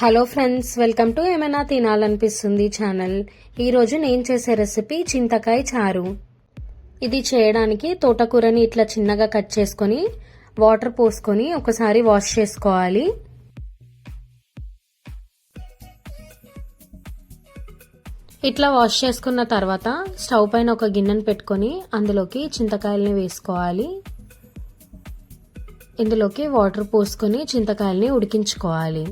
Hello friends, welcome to ఏమైనా తినాలనిపిస్తుంది channel. ఈరోజు నేను చేసే రెసిపీ చింతకాయ చారు. ఇది చేయడానికి తోటకూరని ఇట్లా చిన్నగా కట్ చేసుకొని వాటర్ పోసుకొని ఒకసారి వాష్ చేసుకోవాలి. ఇట్లా వాష్ చేసుకున్న తర్వాత స్టవ్ పైన ఒక గిన్నెను పెట్టుకొని అందులోకి చింతకాయల్ని వేసుకోవాలి. ఇందులోకి వాటర్ పోసుకొని చింతకాయల్ని ఉడికించుకోవాలి.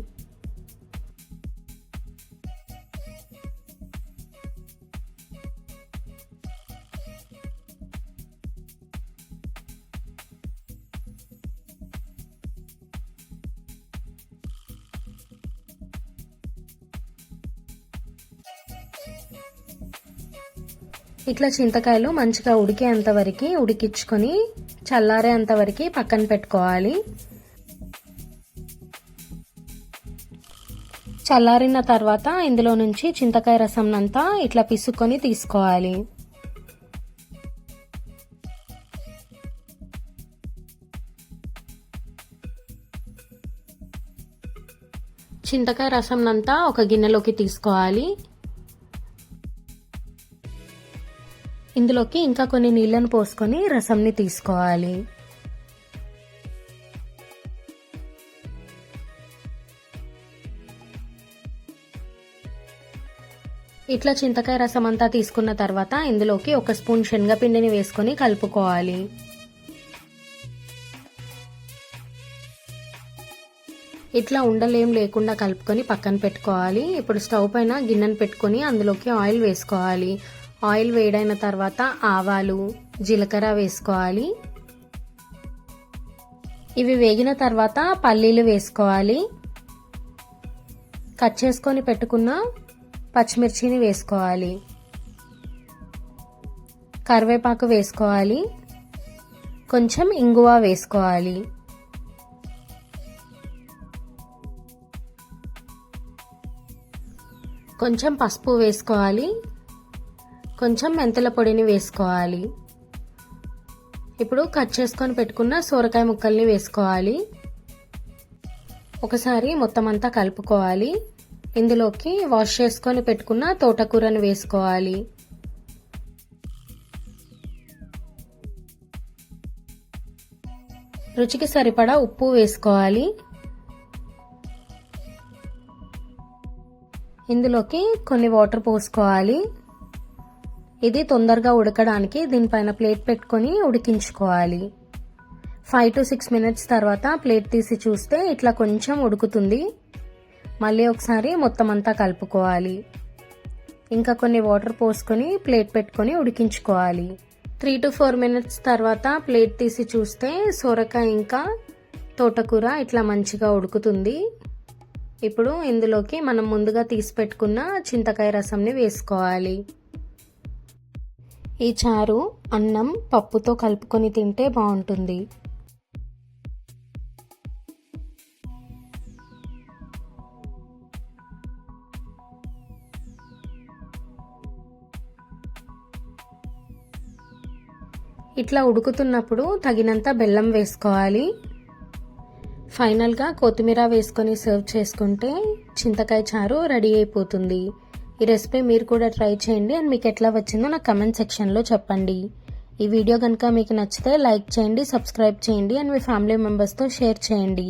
ఇట్లా చింతకాయలు మంచిగా ఉడికేంత వరకు ఉడికించుకొని చల్లారేంత వరకు పక్కన పెట్టుకోవాలి. చల్లారిన తర్వాత ఇందులో నుంచి చింతకాయ రసం అంతా ఇట్లా పిసుకొని తీసుకోవాలి. చింతకాయ రసం అంతా ఒక గిన్నెలోకి తీసుకోవాలి. ఇందులోకి ఇంకా కొన్ని నీళ్లను పోసుకొని రసంని తీసుకోవాలి. ఇట్లా చింతకాయ రసం అంతా తీసుకున్న తర్వాత ఇందులోకి ఒక స్పూన్ శనగపిండిని వేసుకొని కలుపుకోవాలి. ఇట్లా ఉండలేం లేకుండా కలుపుకొని పక్కన పెట్టుకోవాలి. ఇప్పుడు స్టవ్ పైన గిన్నెను పెట్టుకొని అందులోకి ఆయిల్ వేసుకోవాలి. ఆయిల్ వేడైన తర్వాత ఆవాలు, జీలకర్ర వేసుకోవాలి. ఇవి వేగిన తర్వాత పల్లీలు వేసుకోవాలి. కట్ చేసుకొని పెట్టుకున్న పచ్చిమిర్చిని వేసుకోవాలి. కరివేపాకు వేసుకోవాలి. కొంచెం ఇంగువ వేసుకోవాలి. కొంచెం పసుపు వేసుకోవాలి. కొంచెం మెంతుల పొడిని వేసుకోవాలి. ఇప్పుడు కట్ చేసుకొని పెట్టుకున్న సొరకాయ ముక్కల్ని వేసుకోవాలి. ఒకసారి మొత్తం అంతా కలుపుకోవాలి. ఇందులోకి వాష్ చేసుకొని పెట్టుకున్న తోటకూరను వేసుకోవాలి. రుచికి సరిపడా ఉప్పు వేసుకోవాలి. ఇందులోకి కొన్ని వాటర్ పోసుకోవాలి. ఇది తొందరగా ఉడకడానికి దీనిపైన ప్లేట్ పెట్టుకొని ఉడికించుకోవాలి. 5 to 6 minutes తర్వాత ప్లేట్ తీసి చూస్తే ఇట్లా కొంచెం ఉడుకుతుంది. మళ్ళీ ఒకసారి మొత్తం అంతా కలుపుకోవాలి. ఇంకా కొన్ని వాటర్ పోసుకొని ప్లేట్ పెట్టుకొని ఉడికించుకోవాలి. 3 to 4 minutes తర్వాత ప్లేట్ తీసి చూస్తే సొరకాయ ఇంకా తోటకూర ఇట్లా మంచిగా ఉడుకుతుంది. ఇప్పుడు ఇందులోకి మనం ముందుగా తీసి పెట్టుకున్న చింతకాయ రసంని వేసుకోవాలి. ఈ చారు అన్నం పప్పుతో కలుపుకొని తింటే బాగుంటుంది. ఇట్లా ఉడుకుతున్నప్పుడు తగినంత బెల్లం వేసుకోవాలి. ఫైనల్గా కొత్తిమీర వేసుకొని సర్వ్ చేసుకుంటే చింతకాయ చారు రెడీ అయిపోతుంది. ఈ రెసిపీ మీరు కూడా ట్రై చేయండి అండ్ మీకు ఎట్లా వచ్చిందో నాకు కమెంట్ సెక్షన్లో చెప్పండి. ఈ వీడియో కనుక మీకు నచ్చితే లైక్ చేయండి, సబ్స్క్రైబ్ చేయండి అండ్ మీ ఫ్యామిలీ మెంబర్స్తో షేర్ చేయండి.